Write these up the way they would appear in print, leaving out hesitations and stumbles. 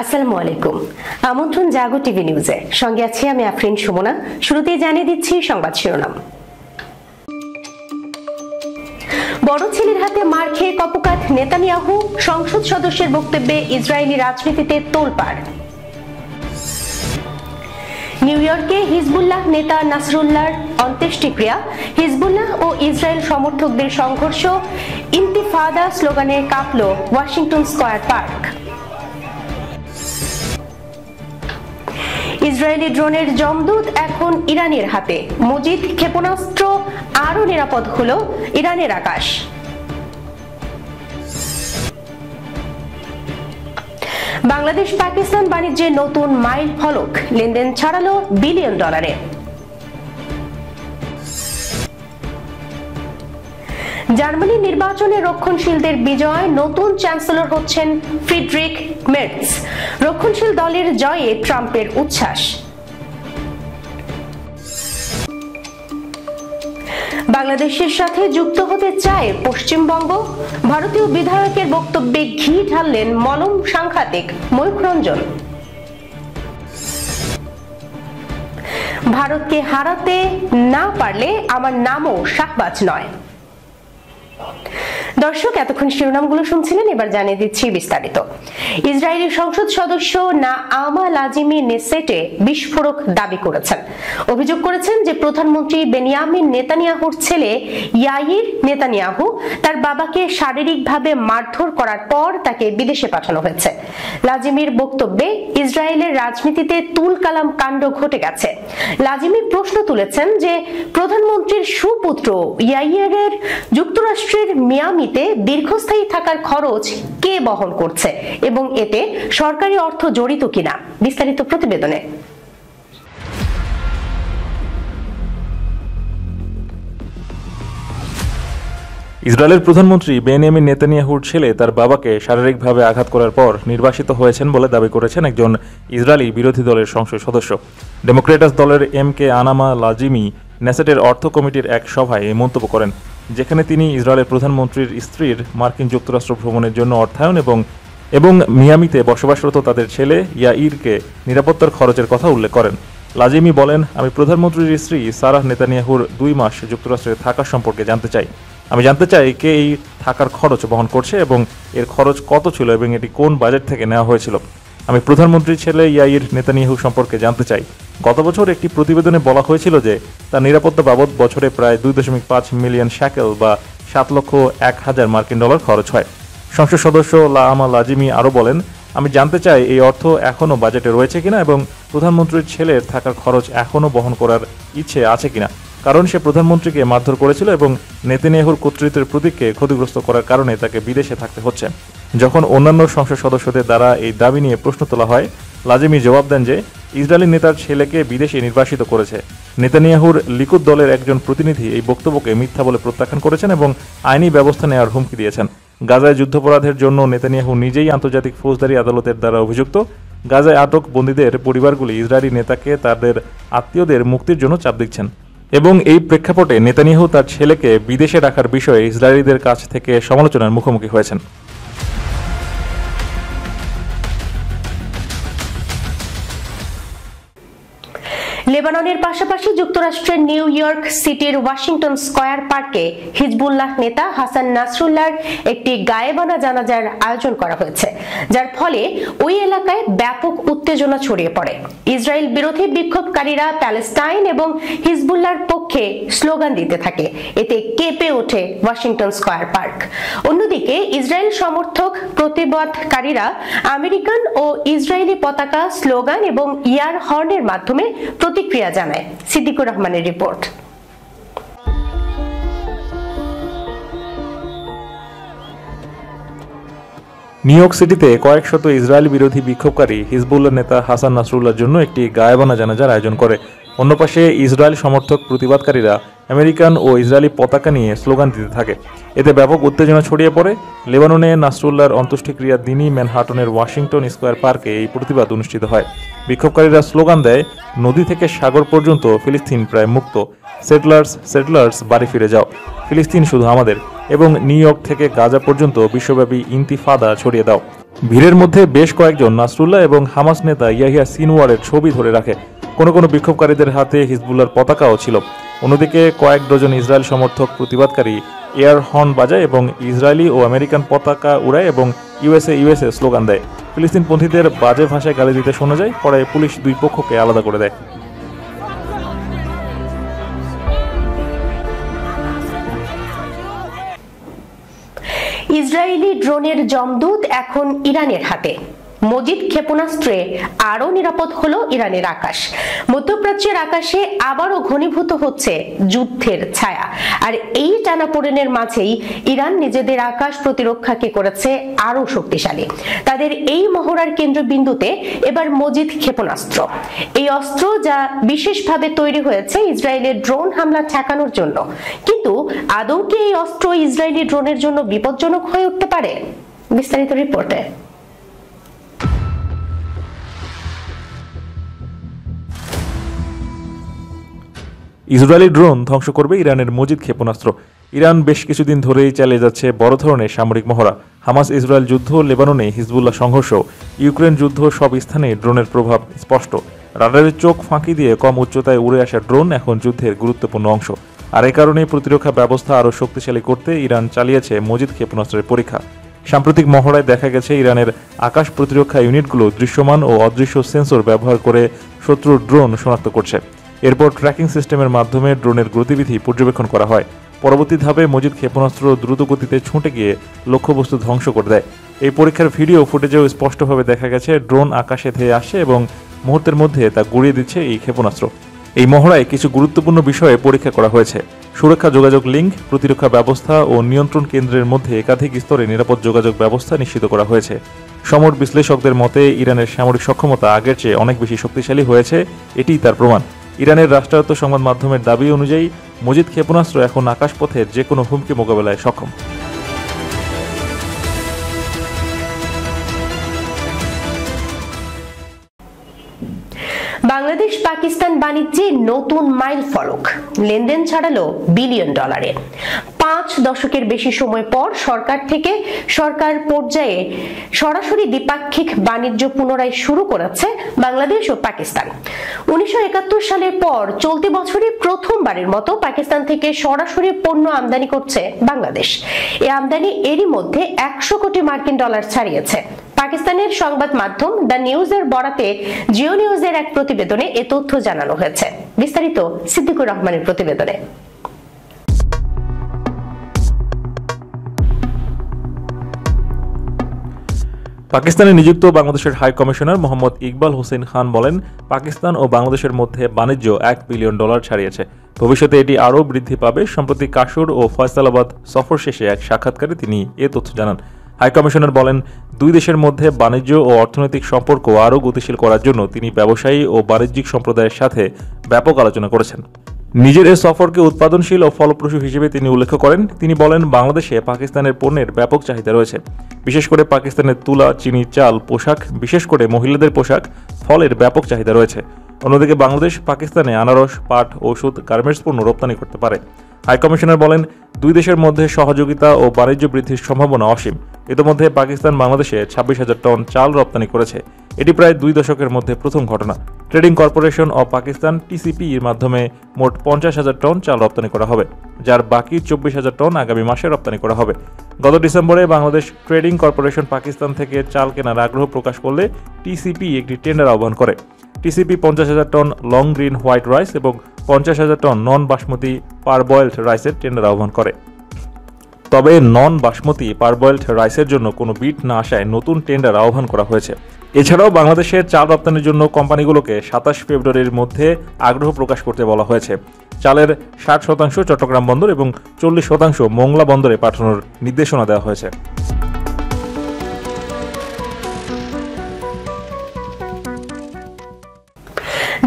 আসসালামু আলাইকুম। আমন্ত্রণ জাগো টিভি নিউজে, সঙ্গে আছি আমি আফরিন সুমনা। শুরুতেই জানিয়ে দিচ্ছি সংবাদ শিরোনাম। বড় ছেলের হাতে মার খেয়ে কপোকাত নেতানিয়াহু, সংসদ সদস্যের বক্তব্যে ইসরায়েলি রাজনীতিতে তোলপাড়। নিউ ইয়র্কে হিজবুল্লাহ নেতা নাসরুল্লাহর অন্ত্যেষ্টিক্রিয়া, হিজবুল্লাহ ও ইসরায়েল সমর্থকদের সংঘর্ষ, ইন্তিফাদা স্লোগানে কাঁপল ওয়াশিংটন স্কয়ার পার্ক। ইসরায়েলি ড্রোনের জমদূত এখন ইরানের হাতে, মজিদ ক্ষেপণাস্ত্র আরও নিরাপদ হলো ইরানের আকাশ। বাংলাদেশ পাকিস্তান বাণিজ্যে নতুন মাইল ফলক, লেনদেন ছাড়ালো বিলিয়ন ডলারে। জার্মানি নির্বাচনে রক্ষণশীলদের বিজয়, নতুন চ্যান্সেলর হচ্ছেন ফ্রিডরিখ মের্জ। রক্ষণশীল দলের জয়ে ট্রাম্পের উচ্ছ্বাস। বাংলাদেশের সাথে যুক্ত হতে চায় পশ্চিমবঙ্গ, ভারতীয় বিধায়কের বক্তব্যে ঘি ঢাললেন মলম সাংঘাতিক ময়ূখ রঞ্জন। ভারতকে হারাতে না পারলে আমার নামও শাহবাজ নয়। দর্শক, এতক্ষণ শিরোনামগুলো শুনছিলেন, এবার জানিয়ে দিচ্ছি বিস্তারিত। ইসরায়েলি সংসদ সদস্য নাআমা লাজিমি নেসেটে বিস্ফোরক দাবি করেছেন। অভিযোগ করেছেন যে প্রধানমন্ত্রী বেনিয়ামিন নেতানিয়াহুর ছেলে ইয়াইর নেতানিয়াহু তার বাবাকে শারীরিকভাবে মারধর করার পর তাকে বিদেশে পাঠানো হয়েছে। লাজিমির বক্তব্যে ইসরায়েলের রাজনীতিতে তুলকালাম কাণ্ড ঘটে গেছে। লাজিমি প্রশ্ন তুলেছেন যে প্রধানমন্ত্রীর সুপুত্র ইয়াইরের যুক্তরাষ্ট্রের মিয়ামিতে দীর্ঘস্থায়ী থাকার খরচ কে বহন করছে এবং এতে সরকারি অর্থ জড়িত কিনা। বিস্তারিত প্রতিবেদনে। ইসরায়েলের প্রধানমন্ত্রী বেনিয়ামিন নেতানিয়াহুর ছেলে তার বাবাকে শারীরিকভাবে আঘাত করার পর নির্বাসিত হয়েছেন বলে দাবি করেছেন একজন ইসরায়েলি বিরোধী দলের সংসদ সদস্য। ডেমোক্রেটাস দলের এমকে-আনামা লাজিমি নেসেটের অর্থ কমিটির এক সভায় এই মন্তব্য করেন, যেখানে তিনি ইসরায়েলের প্রধানমন্ত্রীর স্ত্রীর মার্কিন যুক্তরাষ্ট্র ভ্রমণের জন্য অর্থায়ন এবং মিয়ামিতে বসবাসরত তাদের ছেলে ইয়াইরকে নিরাপত্তার খরচের কথা উল্লেখ করেন। লাজিমি বলেন, আমি প্রধানমন্ত্রীর স্ত্রী সারাহ নেতানিয়াহুর 2 মাস যুক্তরাষ্ট্রে থাকার সম্পর্কে জানতে চাই। আমি জানতে চাই কে এই থাকার খরচ বহন করছে এবং এর খরচ কত ছিল এবং এটি কোন বাজেট থেকে নেওয়া হয়েছিল। আমি প্রধানমন্ত্রীর ছেলে ইয়াইর নেতানিয়াহু সম্পর্কে জানতে চাই। গত বছর একটি প্রতিবেদনে বলা হয়েছিল যে তার নিরাপত্তা বাবদ বছরে প্রায় 2.5 মিলিয়ন শ্যাকেল বা $7,01,000 মার্কিন খরচ হয়। সংসদ সদস্য নাআমা লাজিমি আরও বলেন, আমি জানতে চাই এই অর্থ এখনও বাজেটে রয়েছে কিনা এবং প্রধানমন্ত্রীর ছেলের থাকার খরচ এখনও বহন করার ইচ্ছে আছে কিনা, কারণ সে প্রধানমন্ত্রীকে মারধর করেছিল এবং নেতানিয়াহুর কর্তৃত্বের প্রতীককে ক্ষতিগ্রস্ত করার কারণে তাকে বিদেশে থাকতে হচ্ছে। যখন অন্যান্য সংসদ সদস্যদের দ্বারা এই দাবি নিয়ে প্রশ্ন তোলা হয়, লাজিমি জবাব দেন যে ইসরায়েলি নেতার ছেলেকে বিদেশে নির্বাসিত করেছে। নেতানিয়াহুর লিকুদ দলের একজন প্রতিনিধি এই বক্তব্যকে মিথ্যা বলে প্রত্যাখ্যান করেছেন এবং আইনি ব্যবস্থা নেওয়ার হুমকি দিয়েছেন। গাজায় যুদ্ধাপরাধের জন্য নেতানিয়াহু নিজেই আন্তর্জাতিক ফৌজদারি আদালতের দ্বারা অভিযুক্ত। গাজায় আটক বন্দীদের পরিবারগুলি ইসরায়েলি নেতাকে তাদের আত্মীয়দের মুক্তির জন্য চাপ দিচ্ছেন এবং এই প্রেক্ষাপটে নেতানিয়াহু তার ছেলেকে বিদেশে রাখার বিষয়ে ইসরায়েলিদের কাছ থেকে সমালোচনার মুখোমুখি হয়েছেন। লেবাননের পাশাপাশি যুক্তরাষ্ট্রের নিউ ইয়র্ক সিটির ওয়াশিংটন স্কয়ার পার্কে হিজবুল্লাহ নেতা হাসান নাসরুল্লাহর একটি গায়েবানা জানাজার আয়োজন করা হয়েছে, যার ফলে ওই এলাকায় ব্যাপক উত্তেজনা ছড়িয়ে পড়ে। ইসরায়েল বিরোধী বিক্ষোভকারীরা প্যালেস্টাইন এবং হিজবুল্লাহর পক্ষে স্লোগান দিতে থাকে। এতে কেঁপে ওঠে ওয়াশিংটন স্কয়ার পার্ক। অন্যদিকে ইসরায়েল সমর্থক প্রতিবাদকারীরা আমেরিকান ও ইসরায়েলি পতাকা, স্লোগান এবং ইয়ার হর্নের মাধ্যমে প্রতিক্রিয়া জানায়। সিদ্দিকুর রহমানের রিপোর্ট। নিউ ইয়র্ক সিটিতে কয়েক শত ইসরায়েল বিরোধী বিক্ষোভকারী হিজবুল্লাহ নেতা হাসান নাসরুল্লাহর জন্য একটি গায়েবানা জানাজার আয়োজন করে। অন্য পাশে ইসরায়েল সমর্থক প্রতিবাদকারীরা আমেরিকান ও ইসরায়েলি পতাকা নিয়ে স্লোগান দিতে থাকে। এতে ব্যাপক উত্তেজনা ছড়িয়ে পড়ে। লেবাননে নাসরুল্লাহর অন্ত্যেষ্টিক্রিয়ার দিনই ম্যানহাটনের ওয়াশিংটন স্কয়ার পার্কে এই প্রতিবাদ অনুষ্ঠিত হয়। বিক্ষোভকারীরা স্লোগান দেয়, নদী থেকে সাগর পর্যন্ত ফিলিস্তিন প্রায় মুক্ত, সেটলার্স বাড়ি ফিরে যাও, ফিলিস্তিন শুধু আমাদের। এবং নিউ ইয়র্ক থেকে গাজা পর্যন্ত বিশ্বব্যাপী ইন্তিফাদা ছড়িয়ে দাও। ভিড়ের মধ্যে বেশ কয়েকজন নাসরুল্লাহ এবং হামাস নেতা ইয়াহিয়া সিনওয়ারের ছবি ধরে রাখে। কোনো বিক্ষোভকারীদের হাতে হিজবুল্লাহর পতাকাও ছিল। অন্যদিকে কয়েক ডজন ইসরায়েল সমর্থক প্রতিবাদকারী এয়ার হর্ন বাজায় এবং ইসরায়েলি ও আমেরিকান পতাকা উড়ায় এবং ইউএসএ স্লোগান দেয়। ফিলিস্তিনপন্থীদের বাজে ভাষায় গালি দিতে শোনা যায়, পরে পুলিশ দুই পক্ষকে আলাদা করে দেয়। ইসরায়েলি ড্রোনের জমদূত এখন ইরানের হাতে। মজিদ ক্ষেপণাস্ত্রে আরও নিরাপদ হলো ইরানের আকাশ। মধ্যপ্রাচ্যের আকাশে আবারও ঘনীভূত হচ্ছে যুদ্ধের ছায়া। আর এই টানাপোড়েনের মাঝেই ইরান নিজেদের আকাশ প্রতিরক্ষাকে করেছে আরও শক্তিশালী। তাদের এই মহড়ার কেন্দ্রবিন্দুতে এবার মজিদ ক্ষেপণাস্ত্র। এই অস্ত্র যা বিশেষভাবে তৈরি হয়েছে ইসরায়েলের ড্রোন হামলা ঠেকানোর জন্য। কিন্তু আদৌ কি এই অস্ত্র ইসরায়েলি ড্রোনের জন্য বিপজ্জনক হয়ে উঠতে পারে? বিস্তারিত রিপোর্টে। ইসরায়েলি ড্রোন ধ্বংস করবে ইরানের মজিদ ক্ষেপণাস্ত্র। ইরান বেশ কিছুদিন ধরেই চালিয়ে যাচ্ছে বড় ধরনের সামরিক মহড়া। হামাস ইসরায়েল যুদ্ধ, লেবাননে হিজবুল্লাহ সংঘর্ষ, ইউক্রেন যুদ্ধ, সব স্থানে ড্রোনের প্রভাব স্পষ্ট। রাডারের চোখ ফাঁকি দিয়ে কম উচ্চতায় উড়ে আসা ড্রোন এখন যুদ্ধের গুরুত্বপূর্ণ অংশ। আর এ কারণে প্রতিরক্ষা ব্যবস্থা আরও শক্তিশালী করতে ইরান চালিয়েছে মজিদ ক্ষেপণাস্ত্রের পরীক্ষা। সাম্প্রতিক মহড়ায় দেখা গেছে ইরানের আকাশ প্রতিরক্ষা ইউনিটগুলো দৃশ্যমান ও অদৃশ্য সেন্সর ব্যবহার করে শত্রুর ড্রোন শনাক্ত করছে। এরপর ট্র্যাকিং সিস্টেমের মাধ্যমে ড্রোনের গতিবিধি পর্যবেক্ষণ করা হয়। পরবর্তী ধাপে মজিদ ক্ষেপণাস্ত্র দ্রুত গতিতে ছুটে গিয়ে লক্ষ্যবস্তু ধ্বংস করে দেয়। এই পরীক্ষার ভিডিও ফুটেজেও স্পষ্টভাবে দেখা গেছে ড্রোন আকাশে ধেয়ে আসে এবং মুহূর্তের মধ্যে তা গুড়িয়ে দিচ্ছে এই ক্ষেপণাস্ত্র। এই মহড়ায় কিছু গুরুত্বপূর্ণ বিষয়ে পরীক্ষা করা হয়েছে। সুরক্ষা যোগাযোগ লিঙ্ক, প্রতিরক্ষা ব্যবস্থা ও নিয়ন্ত্রণ কেন্দ্রের মধ্যে একাধিক স্তরে নিরাপদ যোগাযোগ ব্যবস্থা নিশ্চিত করা হয়েছে। সমর বিশ্লেষকদের মতে ইরানের সামরিক সক্ষমতা আগের চেয়ে অনেক বেশি শক্তিশালী হয়েছে, এটিই তার প্রমাণ। ইরানের রাষ্ট্রায়ত্ত সংবাদ মাধ্যমের দাবি অনুযায়ী মজিদ ক্ষেপণাস্ত্র এখন আকাশপথের যে কোনো হুমকি মোকাবেলায় সক্ষম। বাংলাদেশ পাকিস্তান বাণিজ্যে নতুন মাইল ফলক, লেনদেন ছাড়ালো বিলিয়ন ডলারে। 5 দশকের বেশি সময় পর সরকার পর্যায়ে সরাসরি দ্বিপাক্ষিক বাণিজ্য পুনরায় শুরু করেছে বাংলাদেশ ও পাকিস্তান। 1971 সালের পর চলতি বছরে প্রথমবারের মতো পাকিস্তান থেকে সরাসরি পণ্য আমদানি করছে বাংলাদেশ। এই আমদানি এরই মধ্যে 100 কোটি মার্কিন ডলার ছাড়িয়েছে। পাকিস্তানের সংবাদ মাধ্যম দ্য নিউজের বরাতে জিও নিউজের এক প্রতিবেদনে এ তথ্য জানানো হয়েছে। বিস্তারিত সিদ্দিকুর রহমানের প্রতিবেদনে। পাকিস্তানে নিযুক্ত বাংলাদেশের হাই কমিশনার মোহাম্মদ ইকবাল হোসেন খান বলেন, পাকিস্তান ও বাংলাদেশের মধ্যে বাণিজ্য $1 বিলিয়ন ছাড়িয়েছে। ভবিষ্যতে এটি আরও বৃদ্ধি পাবে। সম্প্রতি কাসুর ও ফয়সালাবাদ সফর শেষে এক সাক্ষাৎকারে তিনি এ তথ্য জানান। হাই কমিশনার বলেন, দুই দেশের মধ্যে বাণিজ্য ও অর্থনৈতিক সম্পর্ক আরও গতিশীল করার জন্য তিনি ব্যবসায়ী ও বাণিজ্যিক সম্প্রদায়ের সাথে ব্যাপক আলোচনা করেছেন। নিজের এ সফরকে উৎপাদনশীল ও ফলপ্রসূ হিসেবে তিনি উল্লেখ করেন। তিনি বলেন, বাংলাদেশে পাকিস্তানের পণ্যের ব্যাপক চাহিদা রয়েছে। বিশেষ করে পাকিস্তানের তুলা, চিনি, চাল, পোশাক, বিশেষ করে মহিলাদের পোশাক, ফলের ব্যাপক চাহিদা রয়েছে। অন্যদিকে বাংলাদেশ পাকিস্তানে আনারস, পাট, ওষুধ, গার্মেন্টস পণ্য রপ্তানি করতে পারে। হাইকমিশনার বলেন, দুই দেশের মধ্যে সহযোগিতা ও বাণিজ্য বৃদ্ধির সম্ভাবনা অসীম। ইতিমধ্যে পাকিস্তান বাংলাদেশে 26,000 টন চাল রপ্তানি করেছে। এটি প্রায় 2 দশকের মধ্যে প্রথম ঘটনা। Trading corporation of Pakistan TCP এর মাধ্যমে মোট 50,000 টন চাল রপ্তানি করা হবে, যার বাকি 24,000 টন আগামী মাসে রপ্তানি করা হবে। গত ডিসেম্বরে বাংলাদেশ ট্রেডিং কর্পোরেশন পাকিস্তান থেকে চাল কেনার আগ্রহ প্রকাশ করলে TCP একটি টেন্ডার আহ্বান করে। TCP 50,000 ton long grain white rice এবং 50,000 টন নন বাসমতি পারবয়েলড রাইসের টেন্ডার আহ্বান করে। তবে নন বাসমতি পারবয়েলড রাইসের জন্য কোনো বিড না আসায় নতুন টেন্ডার আহ্বান করা হয়েছে। এছাড়াও বাংলাদেশের চাল রপ্তানির জন্য কোম্পানিগুলোকে 27 ফেব্রুয়ারির মধ্যে আগ্রহ প্রকাশ করতে বলা হয়েছে। চালের 60% চট্টগ্রাম বন্দর এবং 40% মোংলা বন্দরে পাঠানোর নির্দেশনা দেওয়া হয়েছে।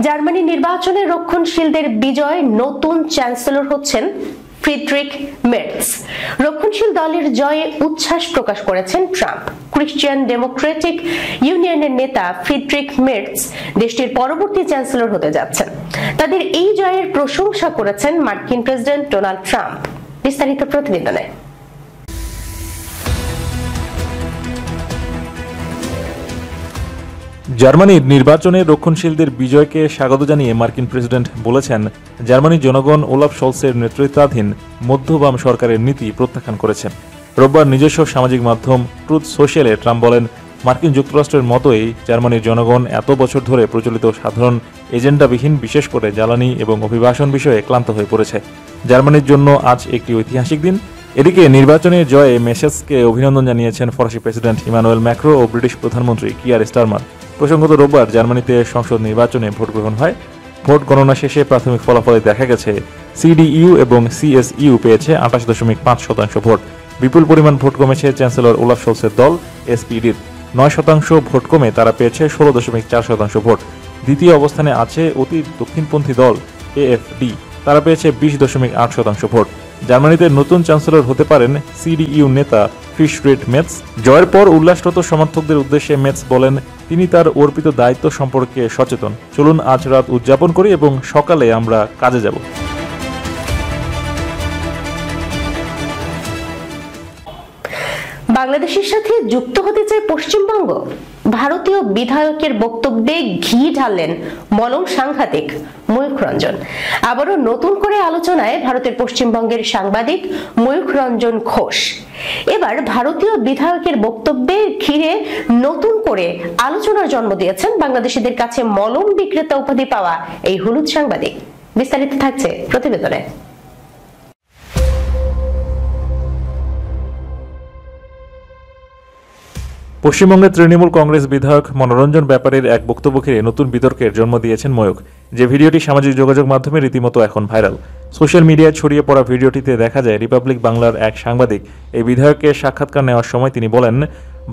জার্মানি নির্বাচনে রক্ষণশীলদের বিজয়, নতুন চ্যান্সেলর হচ্ছেন ফ্রিডরিখ মের্জ। রক্ষণশীল দলের জয়ে উচ্ছ্বাস প্রকাশ করেছেন ট্রাম্প। ক্রিশ্চিয়ান ডেমোক্রেটিক ইউনিয়নের নেতা ফ্রিডরিখ মের্জ দেশটির পরবর্তী চ্যান্সেলর হতে যাচ্ছেন। তাদের এই জয়ের প্রশংসা করেছেন মার্কিন প্রেসিডেন্ট ডোনাল্ড ট্রাম্প। বিস্তারিত প্রতিবেদনে। জার্মানির নির্বাচনে রক্ষণশীলদের বিজয়কে স্বাগত জানিয়ে মার্কিন প্রেসিডেন্ট বলেছেন, জার্মানির জনগণ ওলাফ শলসের নেতৃত্বাধীন মধ্যবাম সরকারের নীতি প্রত্যাখ্যান করেছেন। রোববার নিজস্ব সামাজিক মাধ্যম ট্রুথ সোশ্যালে ট্রাম্প বলেন, মার্কিন যুক্তরাষ্ট্রের মতোই জার্মানির জনগণ এত বছর ধরে প্রচলিত সাধারণ এজেন্ডাবিহীন, বিশেষ করে জ্বালানি এবং অভিবাসন বিষয়ে ক্লান্ত হয়ে পড়েছে। জার্মানির জন্য আজ একটি ঐতিহাসিক দিন। এদিকে নির্বাচনের জয়ে মেসেজকে অভিনন্দন জানিয়েছেন ফরাসি প্রেসিডেন্ট ইমানুয়েল ম্যাক্রো ও ব্রিটিশ প্রধানমন্ত্রী কিয়ার স্টারমার। প্রসঙ্গত, রোববার জার্মানিতে সংসদ নির্বাচনে ভোট গ্রহণ হয়। ভোট গণনা শেষে প্রাথমিক ফলাফলে দেখা গেছে সিডিইউ এবং সিএসইউ পেয়েছে 28.5% ভোট। বিপুল পরিমাণ ভোট কমেছে চ্যান্সেলর ওলাফ শলসের দল এসপিডির। 9% ভোট কমে তারা পেয়েছে 16.4% ভোট। দ্বিতীয় অবস্থানে আছে অতি দক্ষিণপন্থী দল এএফডি, তারা পেয়েছে 20.8% ভোট। জার্মানিতে নতুন চ্যান্সেলর হতে পারেন সিডিইউ নেতা ফ্রিডরিখ মেটজ। জয়ের পর উল্লাসরত সমর্থকদের উদ্দেশ্যে মেটজ বলেন, তিনি তার অর্পিত দায়িত্ব সম্পর্কে সচেতন। চলুন আজ রাত উদযাপন করি এবং সকালে আমরা কাজে যাব। বাংলাদেশের সাথে যুক্ত হতে চায় পশ্চিমবঙ্গ। ভারতীয় বিধায়কের বক্তব্যে ঘি ঢাললেন মলম সাংঘাতিক ময়ূখ রঞ্জন। আবারও নতুন করে আলোচনায় ভারতের পশ্চিমবঙ্গের সাংবাদিক ময়ূখ রঞ্জন ঘোষ। এবার ভারতীয় বিধায়কের বক্তব্যে ঘিরে নতুন করে আলোচনার জন্ম দিয়েছেন বাংলাদেশিদের কাছে মলম বিক্রেতা উপাধি পাওয়া এই হলুদ সাংবাদিক। বিস্তারিত থাকছে প্রতিবেদনে। পশ্চিমবঙ্গের তৃণমূল কংগ্রেস বিধায়ক মনোরঞ্জন ব্যাপারীর এক বক্তব্য ঘিরে নতুন বিতর্কের জন্ম দিয়েছেন ময়ূখ। যে ভিডিওটি সামাজিক যোগাযোগ মাধ্যমে রীতিমতো এখন ভাইরাল। সোশ্যাল মিডিয়ায় ছড়িয়ে পড়া ভিডিওটিতে দেখা যায় রিপাবলিক বাংলার এক সাংবাদিক এই বিধায়ককে সাক্ষাৎকার নেওয়ার সময় তিনি বলেন,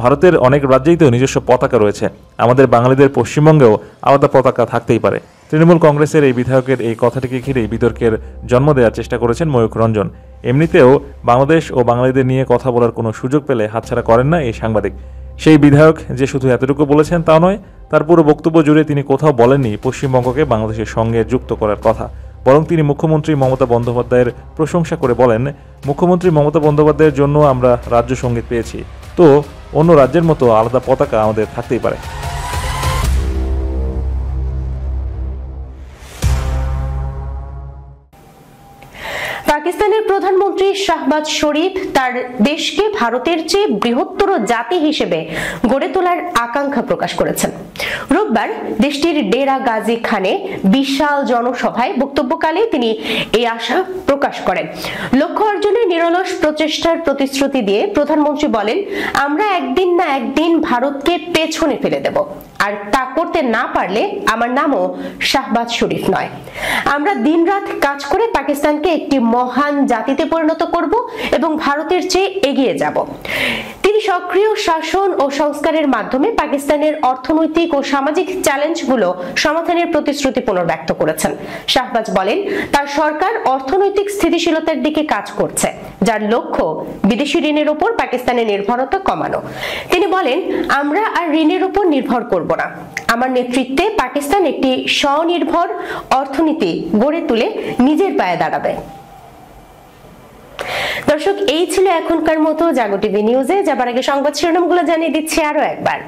ভারতের অনেক রাজ্যেই তো নিজস্ব পতাকা রয়েছে, আমাদের বাঙালিদের পশ্চিমবঙ্গেও আলাদা পতাকা থাকতেই পারে। তৃণমূল কংগ্রেসের এই বিধায়কের এই কথাটিকে ঘিরেই বিতর্কের জন্ম দেওয়ার চেষ্টা করেছেন ময়ূখ রঞ্জন। এমনিতেও বাংলাদেশ ও বাঙালিদের নিয়ে কথা বলার কোনো সুযোগ পেলে হাতছাড়া করেন না এই সাংবাদিক। সেই বিধায়ক যে শুধু এতটুকু বলেছেন তা নয়, তার পুরো বক্তব্য জুড়ে তিনি কোথাও বলেননি পশ্চিমবঙ্গকে বাংলাদেশের সঙ্গে যুক্ত করার কথা। বরং তিনি মুখ্যমন্ত্রী মমতা বন্দ্যোপাধ্যায়ের প্রশংসা করে বলেন, মুখ্যমন্ত্রী মমতা বন্দ্যোপাধ্যায়ের জন্য আমরা রাজ্য সঙ্গীত পেয়েছি, তো অন্য রাজ্যের মতো আলাদা পতাকা আমাদের থাকতেই পারে। পাকিস্তানের প্রধানমন্ত্রী শাহবাজ শরীফ তার দেশকে ভারতের চেয়ে বৃহত্তর জাতি হিসেবে গড়ে তোলার আকাঙ্ক্ষা প্রকাশ করেছেন। রোববার দেশটির ডেরা গাজী খানে বিশাল জনসভায় বক্তব্যকালে তিনি এই আশা প্রকাশ করেন। লক্ষ্য অর্জনে নিরলস প্রচেষ্টার প্রতিশ্রুতি দিয়ে প্রধানমন্ত্রী বলেন, আমরা একদিন না একদিন ভারতকে পেছনে ফেলে দেব, আর তা করতে না পারলে আমার নামও শাহবাজ শরীফ নয়। আমরা দিনরাত কাজ করে পাকিস্তানকে একটি মহান জাতিতে পরিণত করব এবং ভারতের চেয়ে এগিয়ে যাব। তিনি সক্রিয় শাসন ও সংস্কারের মাধ্যমে পাকিস্তানের অর্থনৈতিক ও সামাজিক চ্যালেঞ্জগুলো সমাধানের প্রতিশ্রুতি পুনর্ব্যক্ত করেছেন। শাহবাজ বলেন, তার সরকার অর্থনৈতিক স্থিতিশীলতার দিকে কাজ করছে, যার লক্ষ্য বিদেশি ঋণের উপর পাকিস্তানের নির্ভরতা কমানো। তিনি বলেন, আমরা আর ঋণের উপর নির্ভর করব না। আমার নেতৃত্বে পাকিস্তান একটি স্বনির্ভর অর্থনীতি গড়ে তুলে নিজের পায়ে দাঁড়াবে। দর্শক, এই ছিল এখনকার মতো জাগো টিভি নিউজে। যাবার আগে সংবাদ শিরোনামগুলো জানিয়ে দিচ্ছি আরো একবার।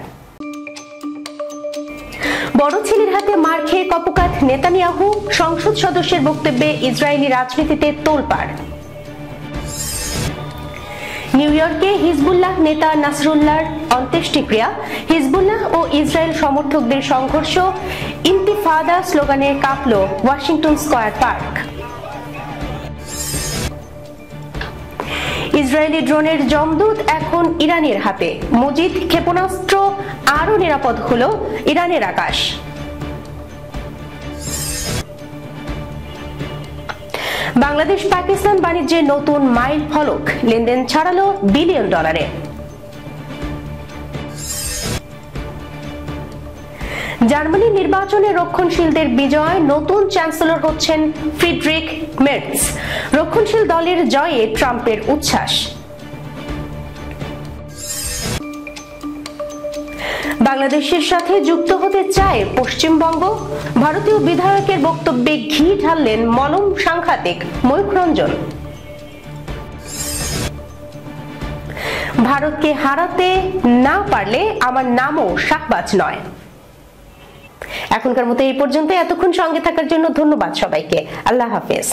বড় ছেলের হাতে মার খেয়ে কপোকাত নেতানিয়াহু, সংসদ সদস্যের বক্তব্যে ইসরায়েলি রাজনীতিতে তোলপাড়। নিউ ইয়র্কে হিজবুল্লাহ নেতা নাসরুল্লাহর অন্ত্যেষ্টিক্রিয়া, হিজবুল্লাহ ও ইসরায়েল সমর্থকদের সংঘর্ষ, ইন্তিফাদা স্লোগানে কাঁপল ওয়াশিংটন স্কয়ার পার্ক। ইসরায়েলি ড্রোনের জমদূত এখন ইরানের হাতে, মজিদ ক্ষেপণাস্ত্র আরো নিরাপদ হলো ইরানের আকাশ। বাংলাদেশ পাকিস্তান বাণিজ্যে নতুন মাইল ফলক, লেনদেন ছাড়ালো বিলিয়ন ডলারে। জার্মানি নির্বাচনে রক্ষণশীলদের বিজয়, নতুন চ্যান্সেলর হচ্ছেন ফ্রিডরিখ মেটজ। রক্ষণশীল দলের জয়ে ট্রাম্পের উচ্ছ্বাস। বাংলাদেশের সাথে যুক্ত হতে চায় পশ্চিমবঙ্গ। ভারতীয় বিধায়কের বক্তব্যে ঘি ঢাললেন মলম সাংঘাতিক ময়ূখ রঞ্জন। ভারতকে হারাতে না পারলে আমার নামও শাহবাজ নয়। এখনকার মতো এই পর্যন্ত। এতক্ষণ সঙ্গে থাকার জন্য ধন্যবাদ সবাইকে। আল্লাহ হাফেজ।